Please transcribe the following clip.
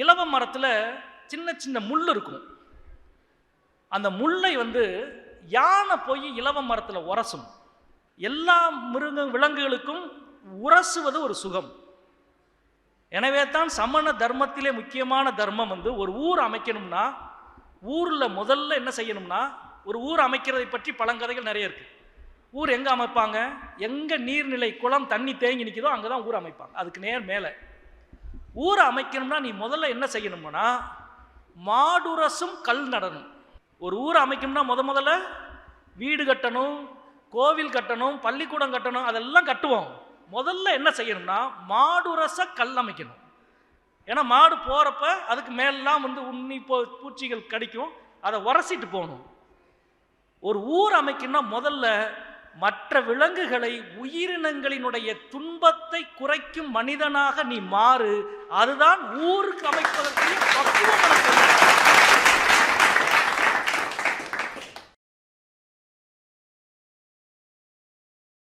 இலவ மரத்தில் சின்ன சின்ன முள் இருக்கும். அந்த முல்லை யானை போய் இலவ மரத்தில் உரசும். எல்லா விலங்குகளுக்கும் உரசுவது ஒரு சுகம். எனவே தான் சமண தர்மத்திலே முக்கியமான தர்மம் ஒரு ஊர் அமைக்கணும்னா ஊரில் முதல்ல என்ன செய்யணும்னா, ஒரு ஊர் அமைக்கிறதை பற்றி பழங்கதைகள் நிறைய இருக்கு. ஊர் எங்கே அமைப்பாங்க? எங்கே நீர்நிலை குளம் தண்ணி தேங்கி நிற்குதோ அங்கே தான் ஊர் அமைப்பாங்க. அதுக்கு நேர் மேலே ஊரை அமைக்கணும்னா நீ முதல்ல என்ன செய்யணும்னா மாடுரசும் கல் நடணும். ஒரு ஊரை அமைக்கணும்னா முதல்ல வீடு கட்டணும், கோவில் கட்டணும், பள்ளிக்கூடம் கட்டணும், அதெல்லாம் கட்டுவோம். முதல்ல என்ன செய்யணும்னா மாடுரச கல் அமைக்கணும். ஏன்னா மாடு போகிறப்ப அதுக்கு மேலாம் உண்ணி பூச்சிகள் கடிக்கும், அதை உரசிட்டு போகணும். ஒரு ஊர் அமைக்கணும்னா முதல்ல மற்ற விலங்குகளை, உயிரினங்களினுடைய துன்பத்தை குறைக்கும் மனிதனாக நீ மாறு. அதுதான் ஊருக்கு